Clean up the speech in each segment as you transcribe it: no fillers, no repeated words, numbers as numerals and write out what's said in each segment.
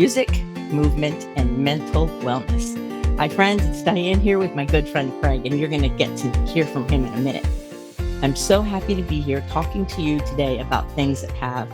music, movement, and mental wellness. Hi, friends. It's Diane here with my good friend Craig, and you're going to get to hear from him in a minute. I'm so happy to be here talking to you today about things that have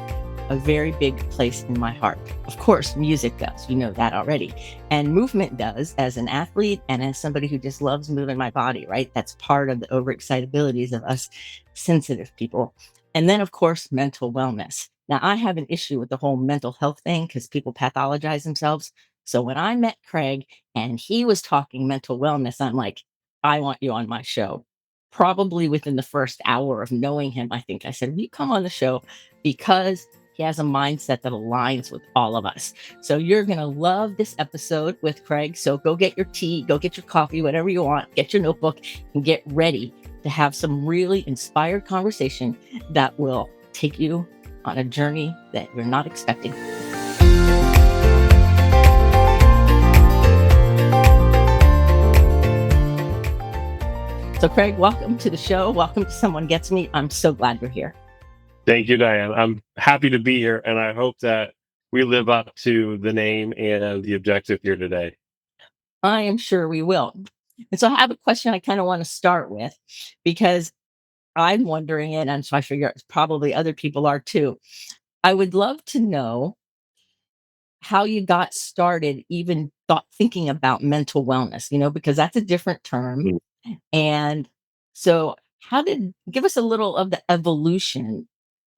a very big place in my heart. Of course, music does. You know that already. And movement does as an athlete and as somebody who just loves moving my body, right? That's part of the overexcitabilities of us sensitive people. And then, of course, mental wellness. Now, I have an issue with the whole mental health thing because people pathologize themselves. So when I met Craig and he was talking mental wellness, I'm like, I want you on my show. Probably within the first hour of knowing him, I think I said, will you come on the show? Because he has a mindset that aligns with all of us. So you're going to love this episode with Craig. So go get your tea, go get your coffee, whatever you want, get your notebook and get ready to have some really inspired conversation that will take you on a journey that you're not expecting. So Craig, welcome to the show. Welcome to Someone Gets Me. I'm so glad you're here. Thank you, Diane. I'm happy to be here, and I hope that we live up to the name and the objective here today. I am sure we will. And so I have a question I kind of want to start with because I'm wondering it, and so I figure probably other people are too. I would love to know how you got started, even thinking about mental wellness, because that's a different term. Mm. And so, give us a little of the evolution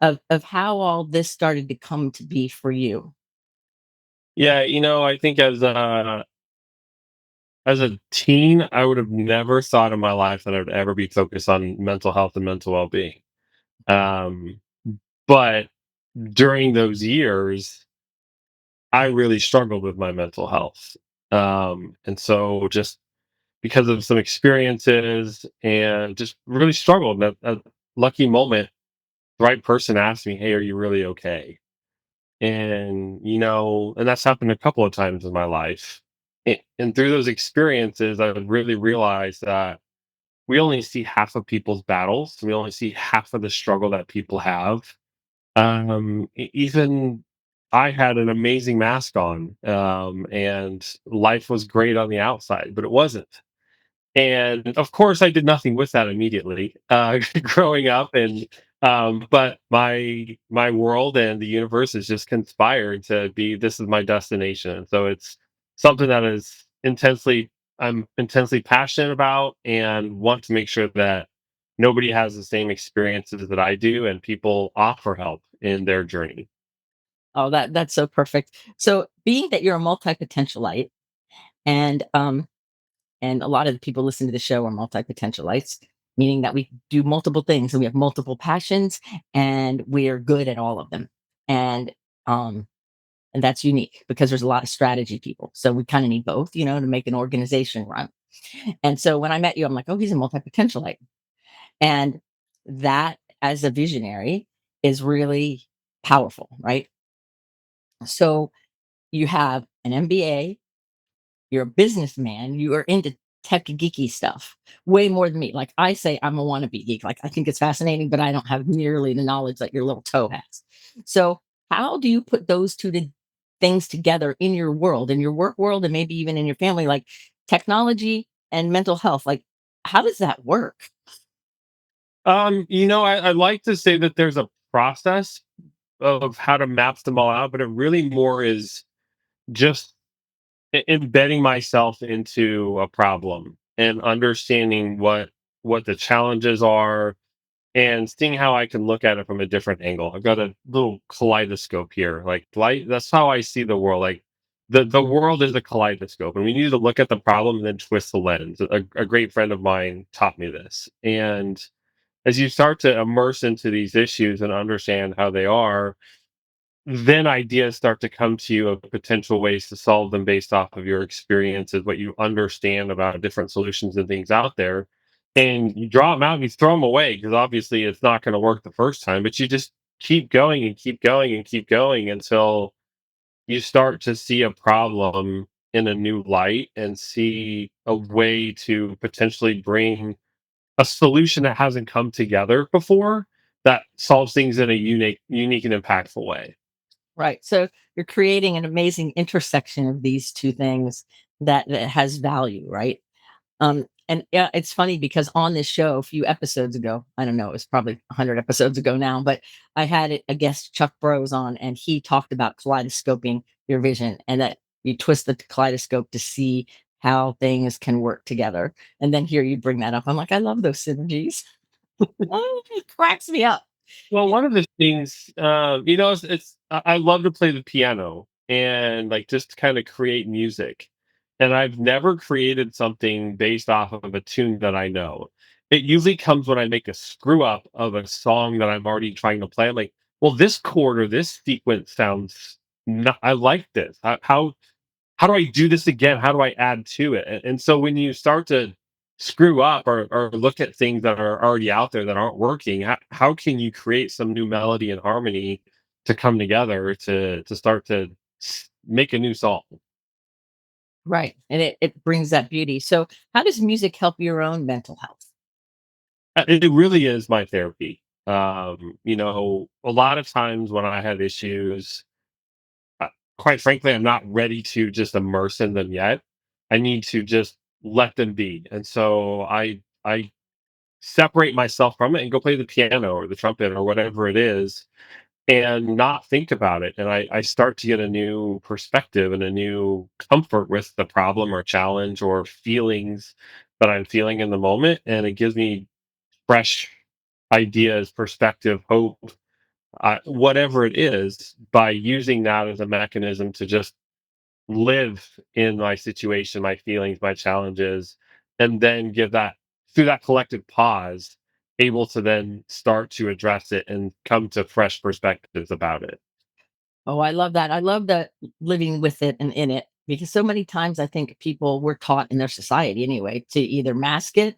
of how all this started to come to be for you? Yeah, I think as a teen, I would have never thought in my life that I would ever be focused on mental health and mental well-being. Um, but during those years, I really struggled with my mental health, and so just because of some experiences and just really struggled. And a lucky moment, the right person asked me, "Hey, are you really okay?" And that's happened a couple of times in my life. And through those experiences, I would really realize that we only see half of people's battles. We only see half of the struggle that people have. Even I had an amazing mask on, and life was great on the outside, but it wasn't. And of course, I did nothing with that immediately, growing up, and but my world and the universe has just conspired to be this is my destination. So it's something that is I'm intensely passionate about, and want to make sure that nobody has the same experiences that I do, and people offer help in their journey. Oh, that's so perfect. So, being that you're a multi-potentialite, and and a lot of the people listening to the show are multi-potentialites, meaning that we do multiple things and we have multiple passions and we are good at all of them. And um and that's unique because there's a lot of strategy people. So we kind of need both, to make an organization run. And so when I met you, I'm like, oh, he's a multi-potentialite. And that as a visionary is really powerful, right? So you have an MBA, you're a businessman, you are into tech geeky stuff way more than me. Like I say, I'm a wannabe geek. Like I think it's fascinating, but I don't have nearly the knowledge that your little toe has. So, how do you put those things together in your world, in your work world, and maybe even in your family, like technology and mental health? Like, how does that work? I like to say that there's a process of how to map them all out, but it really more is just embedding myself into a problem and understanding what the challenges are, and seeing how I can look at it from a different angle. I've got a little kaleidoscope here. Like light, that's how I see the world. Like the world is a kaleidoscope, and we need to look at the problem and then twist the lens. A great friend of mine taught me this. And as you start to immerse into these issues and understand how they are, then ideas start to come to you of potential ways to solve them based off of your experiences, what you understand about different solutions and things out there. And you draw them out and you throw them away because obviously it's not going to work the first time, but you just keep going and keep going and keep going until you start to see a problem in a new light and see a way to potentially bring a solution that hasn't come together before that solves things in a unique and impactful way. Right. So you're creating an amazing intersection of these two things that has value, right? And yeah, it's funny because on this show a few episodes ago, I don't know, it was probably 100 episodes ago now, but I had a guest, Chuck Bros, on, and he talked about kaleidoscoping your vision and that you twist the kaleidoscope to see how things can work together. And then here you bring that up. I'm like, I love those synergies. Oh, it cracks me up. Well, one of the things, I love to play the piano and like just kind of create music. And I've never created something based off of a tune that I know. It usually comes when I make a screw up of a song that I'm already trying to play. I'm like, well, this chord or this sequence sounds not, I like this. How do I do this again? How do I add to it? And so when you start to screw up or look at things that are already out there that aren't working, how can you create some new melody and harmony to come together to start to make a new song? Right. And it brings that beauty. So how does music help your own mental health? It really is my therapy. A lot of times when I have issues, uh, quite frankly, I'm not ready to just immerse in them yet. I need to just let them be. And so I separate myself from it and go play the piano or the trumpet or whatever it is and not think about it. And I start to get a new perspective and a new comfort with the problem or challenge or feelings that I'm feeling in the moment. And it gives me fresh ideas, perspective, hope, whatever it is, by using that as a mechanism to just live in my situation, my feelings, my challenges, and then give that through that collective pause, able to then start to address it and come to fresh perspectives about it. Oh, I love that. I love that living with it and in it because so many times I think people were taught in their society anyway to either mask it,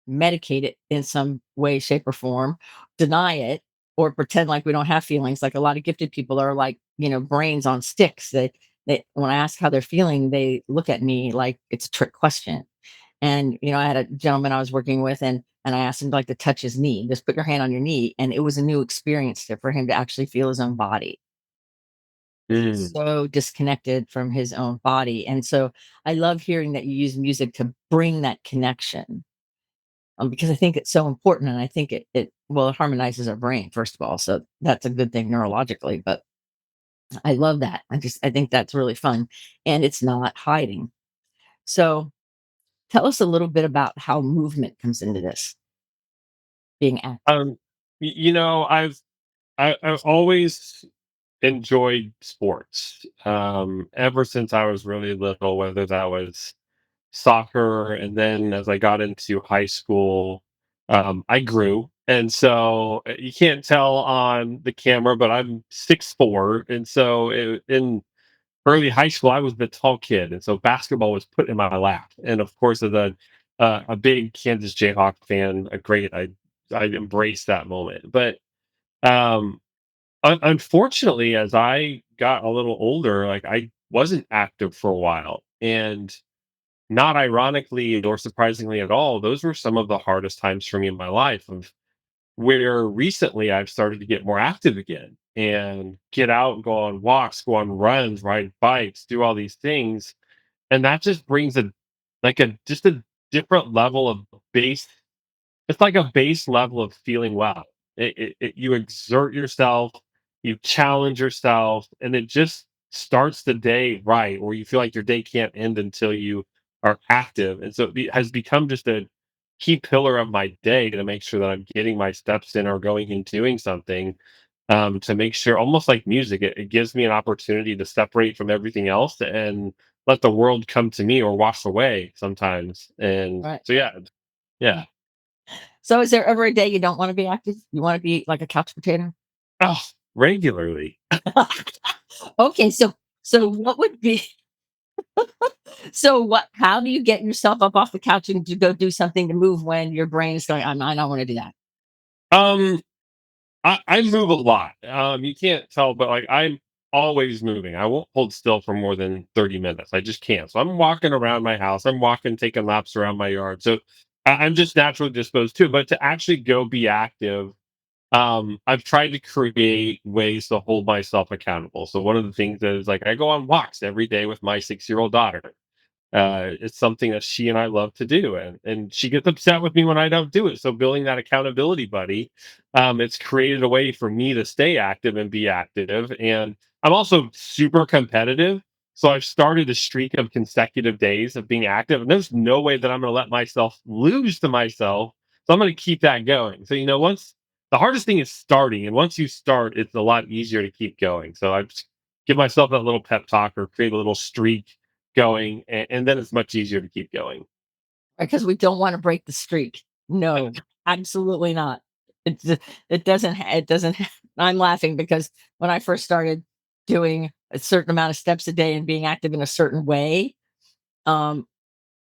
medicate it in some way, shape, or form, deny it, or pretend like we don't have feelings. Like a lot of gifted people are like, brains on sticks. They when I ask how they're feeling, they look at me like it's a trick question. And I had a gentleman I was working with, and I asked him like to touch his knee. Just put your hand on your knee, and it was a new experience for him to actually feel his own body. He's Mm. so disconnected from his own body, and so I love hearing that you use music to bring that connection, because I think it's so important, and I think it harmonizes our brain, first of all, so that's a good thing neurologically, but I love that. I think that's really fun, and it's not hiding. So, tell us a little bit about how movement comes into this, being active. Um, I've always enjoyed sports. Ever since I was really little, whether that was soccer, and then as I got into high school, I grew, and so you can't tell on the camera, but I'm 6'4", and so in early high school, I was the tall kid, and so basketball was put in my lap. And of course, as a big Kansas Jayhawk fan, I embraced that moment. But um, unfortunately, as I got a little older, like I wasn't active for a while, and not ironically or surprisingly at all, those were some of the hardest times for me in my life. Of where recently I've started to get more active again and get out and go on walks, go on runs, ride bikes, do all these things. And that just brings just a different level of base. It's like a base level of feeling well. You exert yourself, you challenge yourself, and it just starts the day right, where you feel like your day can't end until you are active. And so it has become just a key pillar of my day to make sure that I'm getting my steps in or going and doing something, to make sure, almost like music, it gives me an opportunity to separate from everything else and let the world come to me or wash away sometimes. And Right. so, yeah, yeah. So is there ever a day you don't wanna be active? You wanna be like a couch potato? Oh, regularly. Okay, so what would be so what how do you get yourself up off the couch and to go do something to move when your brain is going, I don't wanna do that." Um, I move a lot. You can't tell, but like I'm always moving. I won't hold still for more than 30 minutes. I just can't. So I'm walking around my house. I'm walking, taking laps around my yard. So I'm just naturally disposed to. But to actually go be active, I've tried to create ways to hold myself accountable. So one of the things is like I go on walks every day with my 6-year-old daughter. It's something that she and I love to do, and she gets upset with me when I don't do it. So building that accountability buddy, it's created a way for me to stay active and be active. And I'm also super competitive, so I've started a streak of consecutive days of being active, and there's no way that I'm going to let myself lose to myself. So I'm going to keep that going. So once the hardest thing is starting, and once you start, it's a lot easier to keep going. So I just give myself that little pep talk or create a little streak going, and then it's much easier to keep going. Because we don't wanna break the streak. No, absolutely not. It d it doesn't I'm laughing because when I first started doing a certain amount of steps a day and being active in a certain way, um,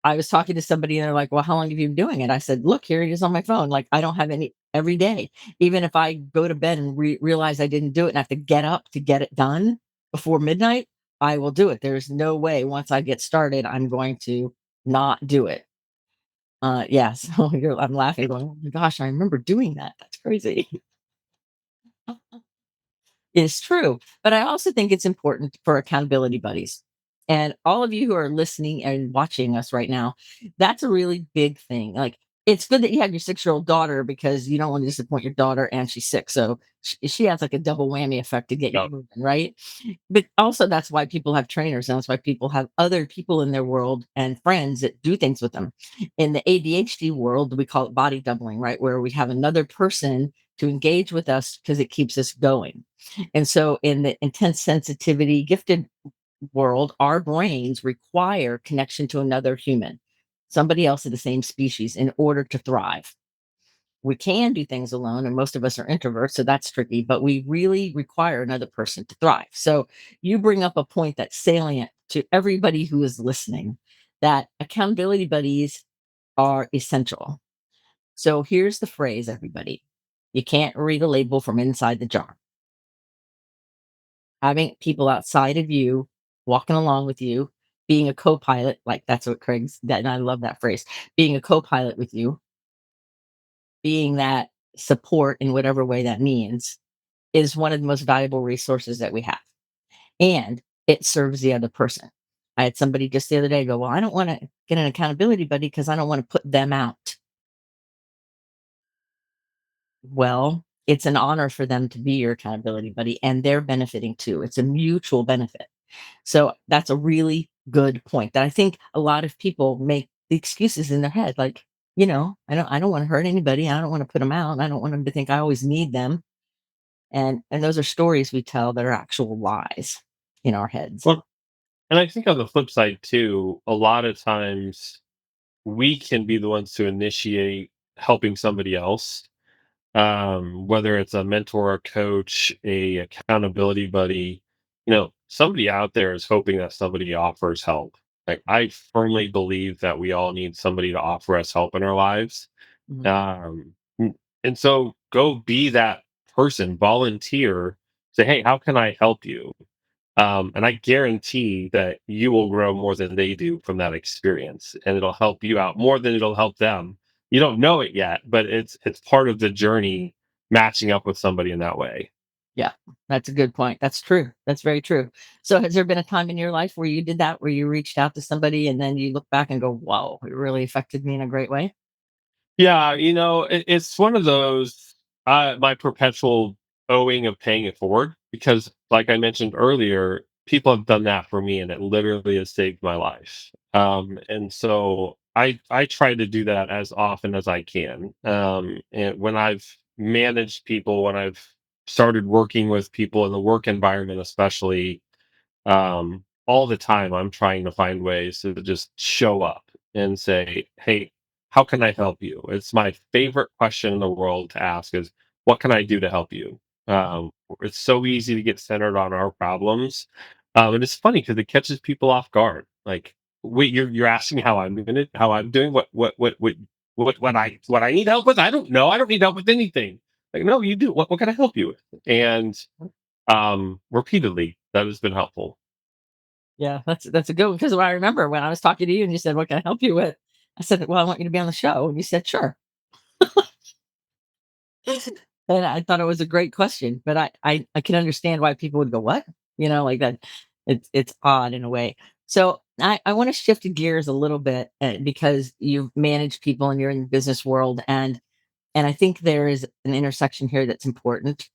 I was talking to somebody and they're like, "Well, how long have you been doing it?" I said, "Look, here it is on my phone." Like, I don't have any every day. Even if I go to bed and realize I didn't do it and I have to get up to get it done before midnight, I will do it. There's no way once I get started, I'm going to not do it. Yeah, so I'm laughing going, "Oh my gosh, I remember doing that. That's crazy." It's true, but I also think it's important for accountability buddies. And all of you who are listening and watching us right now, that's a really big thing. Like, it's good that you have your 6-year-old daughter because you don't want to disappoint your daughter and she's sick. So she has like a double whammy effect to get you Yep. moving, right? But also, that's why people have trainers and that's why people have other people in their world and friends that do things with them. In the ADHD world, we call it body doubling, right? Where we have another person to engage with us because it keeps us going. And so, in the intense sensitivity, gifted world, our brains require connection to another human, somebody else of the same species, in order to thrive. We can do things alone, and most of us are introverts, so that's tricky, but we really require another person to thrive. So, you bring up a point that's salient to everybody who is listening, that accountability buddies are essential. So, here's the phrase, everybody: you can't read a label from inside the jar. Having people outside of you walking along with you, being a co-pilot, like that's what Craig's that and I love that phrase, being a co-pilot with you, being that support in whatever way that means, is one of the most valuable resources that we have. And it serves the other person. I had somebody just the other day go, "Well, I don't want to get an accountability buddy because I don't want to put them out." Well, it's an honor for them to be your accountability buddy, and they're benefiting too. It's a mutual benefit. So that's a really good point that I think a lot of people make the excuses in their head, like, I don't want to hurt anybody. I don't want to put them out. I don't want them to think I always need them. And those are stories we tell that are actual lies in our heads. Well, and I think on the flip side too, a lot of times we can be the ones to initiate helping somebody else, whether it's a mentor, a coach, a accountability buddy. Somebody out there is hoping that somebody offers help. Like I firmly believe that we all need somebody to offer us help in our lives. Mhm. And so go be that person, volunteer, say, hey, how can I help you? And I guarantee that you will grow more than they do from that experience, and it'll help you out more than it'll help them. You don't know it yet, but it's part of the journey matching up with somebody in that way. Yeah, that's a good point. That's true. That's very true. So, has there been a time in your life where you did that, where you reached out to somebody and then you look back and go, "Whoa, it really affected me in a great way"? Yeah, it's one of those my perpetual owing of paying it forward because, like I mentioned earlier, people have done that for me, and it literally has saved my life. And so I try to do that as often as I can. And when I've managed people, when I've started working with people in the work environment, especially, all the time I'm trying to find ways to just show up and say, hey, how can I help you? It's my favorite question in the world to ask is, what can I do to help you? It's so easy to get centered on our problems. And it's funny because it catches people off guard. Like, wait, you're asking how I'm doing, what I need help with? I don't know. I don't need help with anything. Like, no, you do. What can I help you with? And repeatedly, that has been helpful. Yeah, that's a good one, 'cause I remember when I was talking to you and you said, "What can I help you with?" I said, "Well, I want you to be on the show," and you said, "Sure." And I thought it was a great question, but I can understand why people would go, "What?" Like that. It's odd in a way. So I want to shift gears a little bit because you've managed people and you're in the business world, and I think there is an intersection here that's important,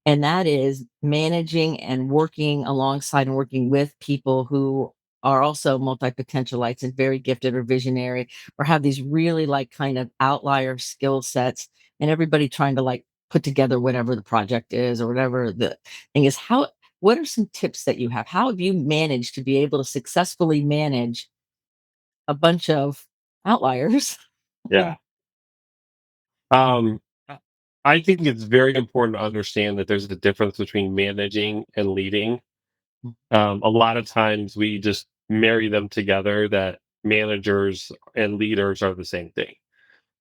and that is managing and working alongside and working with people who are also multi-potentialites and very gifted or visionary or have these really like kind of outlier skill sets, and everybody trying to like put together whatever the project is or whatever the thing is. What are some tips that you have? How have you managed to be able to successfully manage a bunch of outliers? Yeah. Um, I I think it's very important to understand that there's a difference between managing and leading. A lot of times we just marry them together that managers and leaders are the same thing.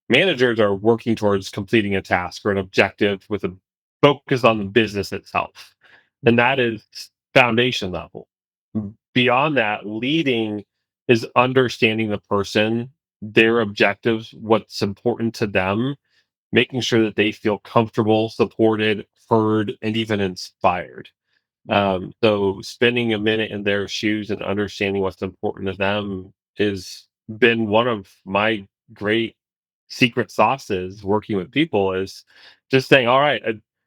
Managers are working towards completing a task or an objective with a focus on the business itself. And that is foundation level. Beyond that, leading is understanding the person, their objectives, what's important to them, making sure that they feel comfortable, supported, heard, and even inspired. So spending a minute in their shoes and understanding what's important to them has been one of my great secret sauces working with people is just saying, all right,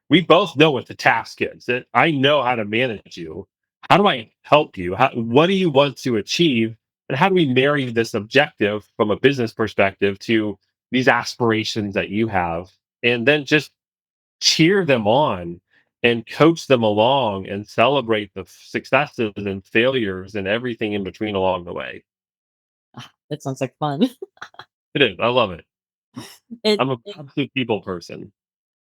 we both know what the task is. I know how to manage you. How do I help you? What do you want to achieve? And how do we marry this objective from a business perspective to these aspirations that you have? And then just cheer them on and coach them along and celebrate the successes and failures and everything in between along the way. That sounds like fun. It is. I love it. it, I'm a it absolute people person.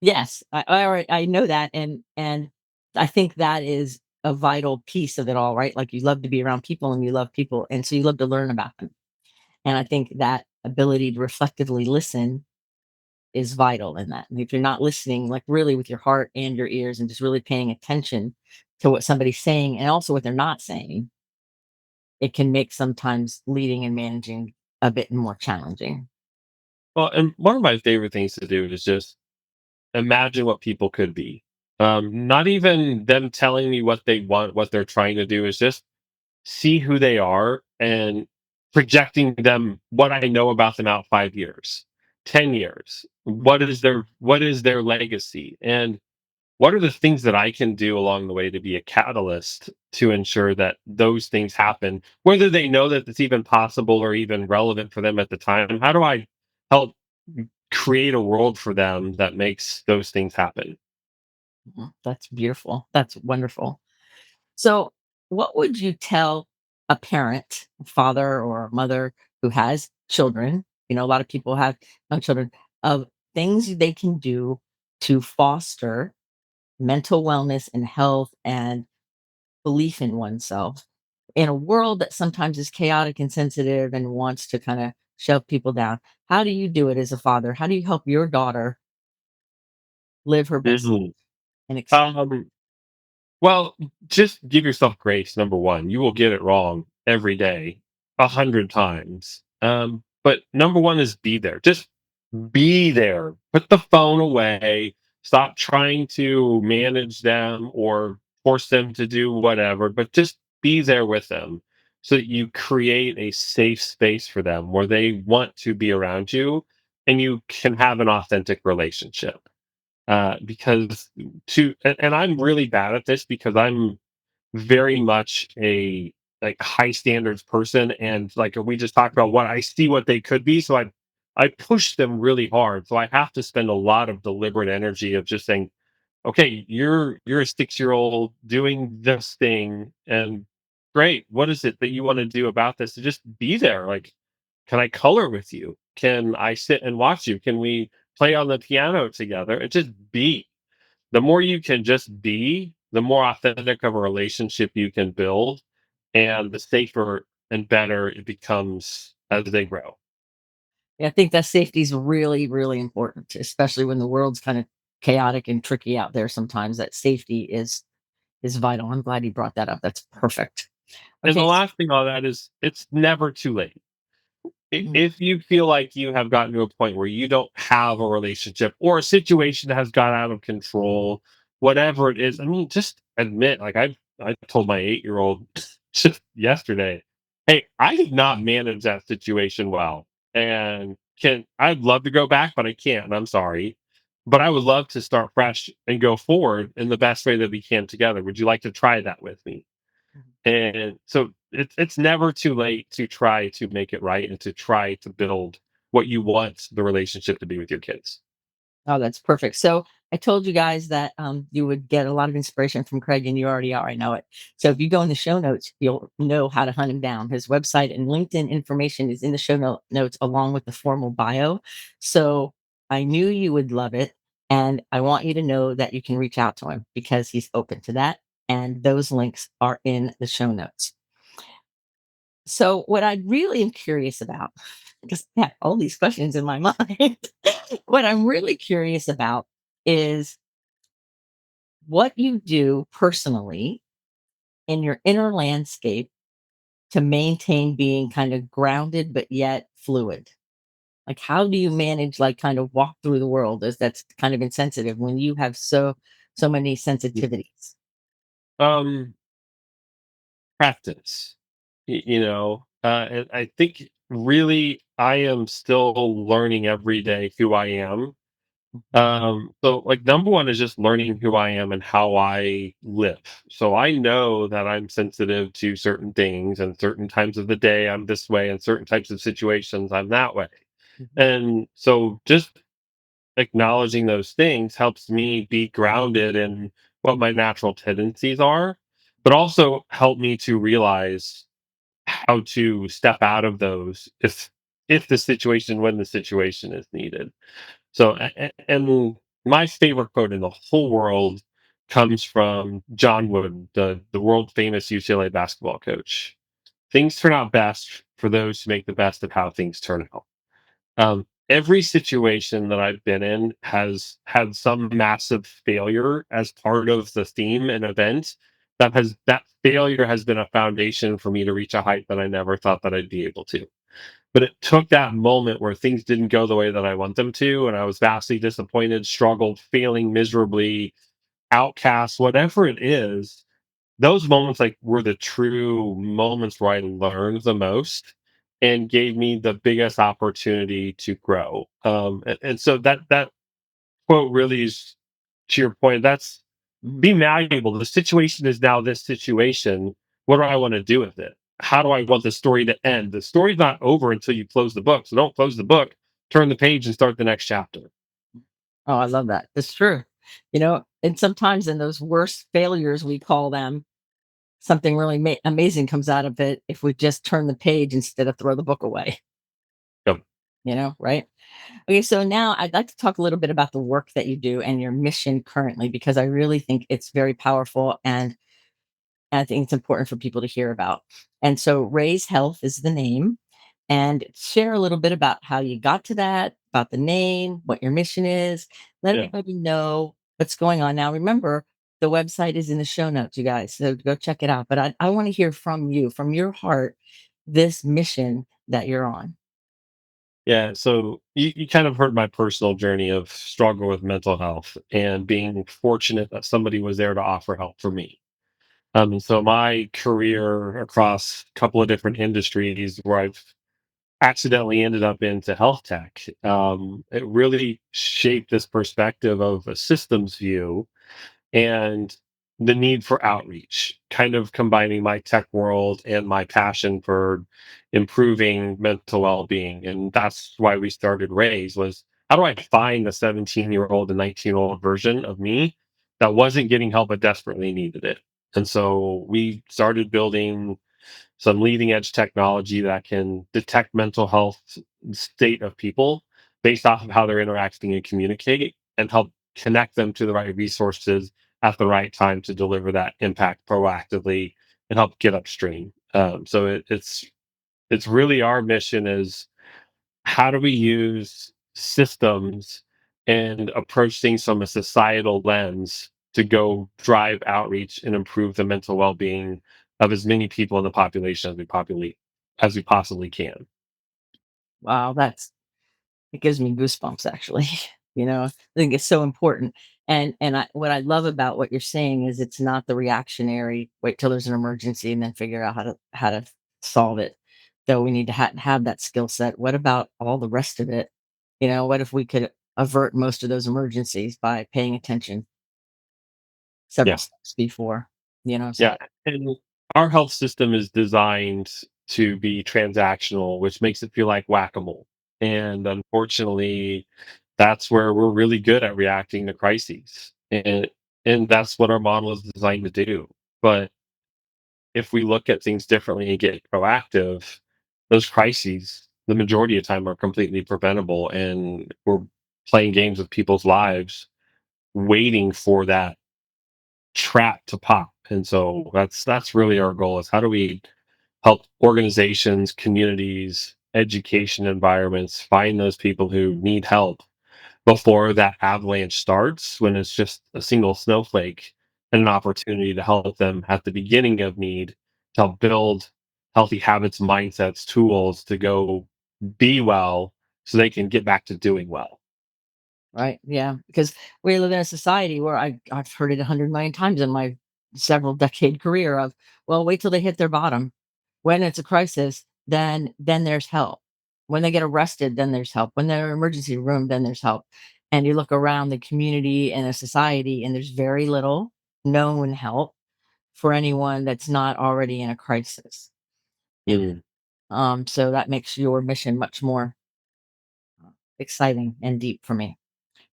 Yes, I know that, and I think that is a vital piece of it all, right? Like, you love to be around people and you love people, and so you love to learn about them, and I think that ability to reflectively listen is vital in that, and if you're not listening, like, really with your heart and your ears and just really paying attention to what somebody's saying and also what they're not saying, it can make sometimes leading and managing a bit more challenging. Well, and one of my favorite things to do is just imagine what people could be. Not even them telling me what they want, what they're trying to do, is just see who they are and projecting them what I know about them out 5 years, 10 years. What is their legacy? And what are the things that I can do along the way to be a catalyst to ensure that those things happen, whether they know that it's even possible or even relevant for them at the time? How do I help create a world for them that makes those things happen? That's beautiful. That's wonderful. So, what would you tell a parent, a father or a mother who has children? A lot of people have young children of things they can do to foster mental wellness and health and belief in oneself in a world that sometimes is chaotic and sensitive and wants to kind of shove people down. How do you do it as a father? How do you help your daughter live her best Mhm. and Um, Well, just give yourself grace, number 1. You will get it wrong every day, 100 times. But number 1 is be there. Just be there. Put the phone away. Stop trying to manage them or force them to do whatever, but just be there with them so that you create a safe space for them where they want to be around you and you can have an authentic relationship. Because and I'm really bad at this because I'm very much a like high standards person, and like we just talked about what I see what they could be, so I push them really hard. So I have to spend a lot of deliberate energy of just saying, okay, you're a 6-year-old doing this thing, and great. What is it that you want to do about this? To just be there. Like, can I color with you? Can I sit and watch you? Can we play on the piano together? And just be. The more you can just be, the more authentic of a relationship you can build, and the safer and better it becomes as they grow. I think that safety is really, really important, especially when the world's kind of chaotic and tricky out there sometimes. That safety is vital. I'm glad you brought that up. That's perfect. And the Okay. last thing on that is it's never too late. Mhm, If you feel like you have gotten to a point where you don't have a relationship or a situation that has got out of control, whatever it is, I mean, just admit, like I told my 8-year old just yesterday, hey, I did not manage that situation well. And I'd love to go back, but I can't. And I'm sorry. But I would love to start fresh and go forward in the best way that we can together. Would you like to try that with me? mhm. And so it's never too late to try to make it right and to try to build what you want the relationship to be with your kids. Oh, that's perfect. So I told you guys that you would get a lot of inspiration from Craig, and you already are. I know it. So if you go in the show notes, you'll know how to hunt him down. His website and LinkedIn information is in the notes along with the formal bio. So I knew you would love it. And I want you to know that you can reach out to him because he's open to that. And those links are in the show notes. So, what I really am curious about, because I have all these questions in my mind, what I'm really curious about is what you do personally in your inner landscape to maintain being kind of grounded but yet fluid. Like, how do you manage, like, kind of walk through the world as that's kind of insensitive when you have so many sensitivities? Um, Practice, and I think really I am still learning every day who I am. So like number one is just learning who I am and how I live. So I know that I'm sensitive to certain things and certain times of the day I'm this way and certain types of situations I'm that way. Mhm, And so just acknowledging those things helps me be grounded in what my natural tendencies are, but also help me to realize how to step out of those if the situation when the situation is needed. So and my favorite quote in the whole world comes from John Wooden, the world famous UCLA basketball coach. Things turn out best for those who make the best of how things turn out. Every situation that I've been in has had some massive failure as part of the theme and event that failure has been a foundation for me to reach a height that I never thought that I'd be able to. But it took that moment where things didn't go the way that I want them to, and I was vastly disappointed, struggled, failing miserably, outcast, whatever it is, those moments like were the true moments where I learned the most and gave me the biggest opportunity to grow. And so that quote really is to your point. That's mhm. be malleable. The situation is now this situation. What do I want to do with it? How do I want the story to end? The story's not over until you close the book. So don't close the book. Turn the page and start the next chapter. Oh, I love that. It's true. And sometimes in those worst failures, we call them, something really amazing comes out of it if we just turn the page instead of throw the book away, Yep. right? Okay, so now I'd like to talk a little bit about the work that you do and your mission currently, because I really think it's very powerful and I think it's important for people to hear about. And so, Raise Health is the name. And share a little bit about how you got to that, about the name, what your mission is. Let Yeah. everybody know what's going on. Now, remember, the website is in the show notes, you guys. So go check it out. But I want to hear from you, from your heart, this mission that you're on. Yeah. So you kind of heard my personal journey of struggle with mental health and being fortunate that somebody was there to offer help for me. So my career across a couple of different industries where I've accidentally ended up into health tech, it really shaped this perspective of a systems view and the need for outreach, kind of combining my tech world and my passion for improving mental well-being. And that's why we started Raise was how do I find the 17-year-old and 19-year-old version of me that wasn't getting help but desperately needed it. And so we started building some leading edge technology that can detect mental health state of people based off of how they're interacting and communicate and help connect them to the right resources at the right time to deliver that impact proactively and help get upstream. So it's really our mission is how do we use systems and approach things from a societal lens to go drive outreach and improve the mental well-being of as many people in the population as we possibly can. Wow, it gives me goosebumps actually. I think it's so important. And what I love about what you're saying is it's not the reactionary, wait till there's an emergency and then figure out how to solve it. Though we need to have that skill set. What about all the rest of it? What if we could avert most of those emergencies by paying attention several Yeah. steps before, so Yeah. And our health system is designed to be transactional, which makes it feel like whack-a-mole. And unfortunately, that's where we're really good at reacting to crises. And that's what our model is designed to do. But if we look at things differently and get proactive, those crises, the majority of time, are completely preventable. And we're playing games with people's lives, waiting for that trap to pop. And so that's really our goal: is how do we help organizations, communities, education environments find those people who need help before that avalanche starts, when it's just a single snowflake, and an opportunity to help them at the beginning of need, to help build healthy habits, mindsets, tools to go be well, so they can get back to doing well. right, yeah, because we live in a society where I've heard it 100 million times in my several decade career of, well, wait till they hit their bottom. When it's a crisis, then there's help. When they get arrested, then there's help. When they're in an emergency room, then there's help. And you look around the community and a society, and there's very little known help for anyone that's not already in a crisis. Mm. So that makes your mission much more exciting and deep for me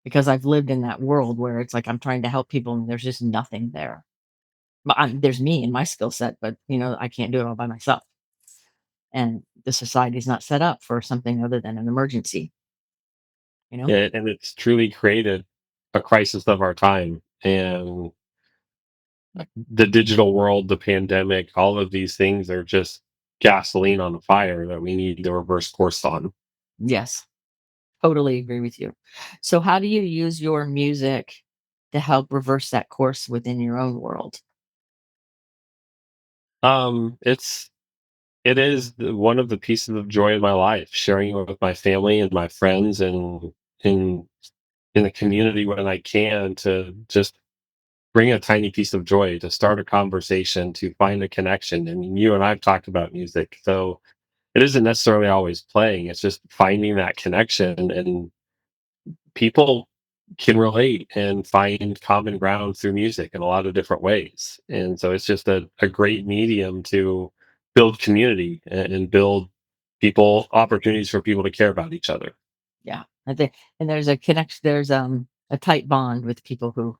because I've lived in that world where it's like I'm trying to help people and there's just nothing there. But there's me and my skill set, but I can't do it all by myself. And the society is not set up for something other than an emergency, you know? And it's truly created a crisis of our time. And the digital world, the pandemic, all of these things are just gasoline on the fire that we need to reverse course on. Yes, totally agree with you. So, how do you use your music to help reverse that course within your own world? It is one of the pieces of joy in my life, sharing it with my family and my friends, and in in the community when I can, to just bring a tiny piece of joy, to start a conversation, to find a connection. And you and I've talked about music, so it isn't necessarily always playing. It's just finding that connection, and people can relate and find common ground through music in a lot of different ways. And so it's just a great medium to build community, and build people opportunities for people to care about each other. Yeah, I think, and there's a connection. There's a tight bond with people who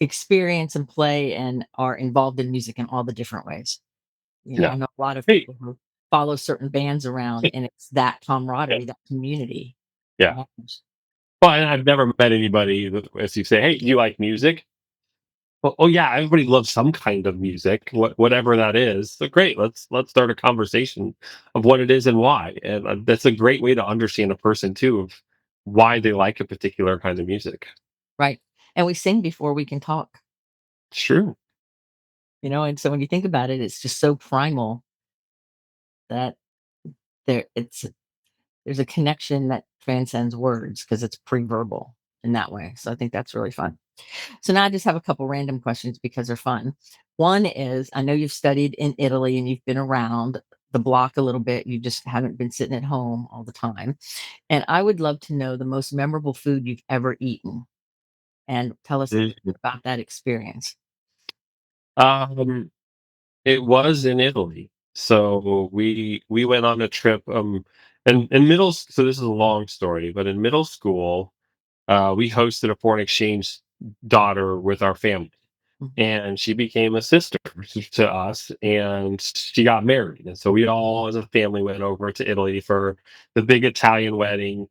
experience and play and are involved in music in all the different ways. I Yeah. know a lot of Hey. people who follow certain bands around, and it's that Yeah. camaraderie, that community. Yeah. Matters. Well, and I've never met anybody that, if you say, "Hey, do you like music?" Well, oh yeah, everybody loves some kind of music, whatever that is. So great, let's start a conversation of what it is and why. And that's a great way to understand a person too, of why they like a particular kind of music. Right. And we sing before we can talk, It's true. and so when you think about it, it's just so primal that there's a connection that transcends words because it's pre-verbal in that way. So I think that's really fun. So now I just have a couple random questions because they're fun. One is, I know you've studied in Italy and you've been around the block a little bit. You just haven't been sitting at home all the time. And I would love to know the most memorable food you've ever eaten and tell us a little Mhm. bit about that experience. Um, it was in Italy. So we went on a trip. And in so this is a long story, but in middle school, we hosted a foreign exchange daughter with our family, Mhm. and she became a sister to us, and she got married. And so we all as a family went over to Italy for the big Italian wedding.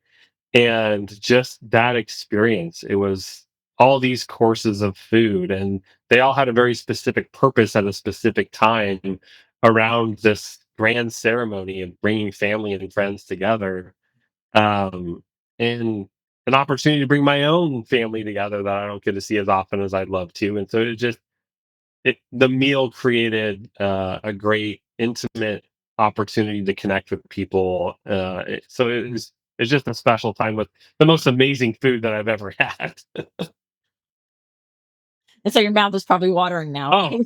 And just that experience, it was all these courses of food, and they all had a very specific purpose at a specific time around this grand ceremony of bringing family and friends together. And an opportunity to bring my own family together that I don't get to see as often as I'd love to. And so the meal created a great intimate opportunity to connect with people. It's just a special time with the most amazing food that I've ever had. And so your mouth is probably watering now, Oh,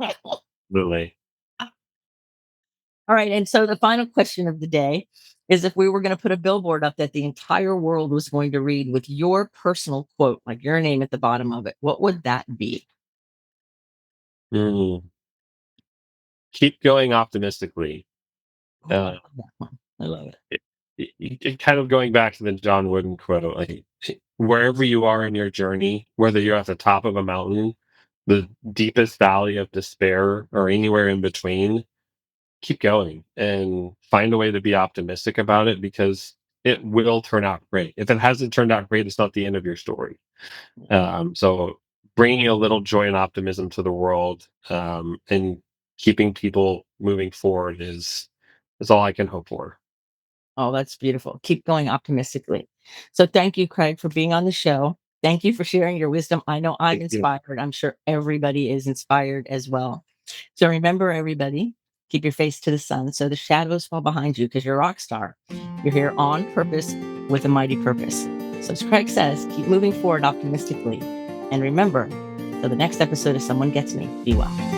right? absolutely. All right. And so the final question of the day is, if we were going to put a billboard up that the entire world was going to read with your personal quote, like your name at the bottom of it, what would that be? Mm. Keep going optimistically. Oh, I Uh, love that one. I love it. kind of going back to the John Wooden quote, like wherever you are in your journey, whether you're at the top of a mountain, the deepest valley of despair, or anywhere in between, keep going and find a way to be optimistic about it, because it will turn out great. If it hasn't turned out great, it's not the end of your story. So bringing a little joy and optimism to the world, and keeping people moving forward is all I can hope for. Oh, that's beautiful. Keep going optimistically. So thank you, Craig, for being on the show. Thank you for sharing your wisdom. I know I'm Thank you. inspired. I'm sure everybody is inspired as well. So remember, everybody, keep your face to the sun so the shadows fall behind you, because you're a rock star. You're here on purpose with a mighty purpose. So as Craig says, keep moving forward optimistically. And remember, till the next episode of Someone Gets Me, be well.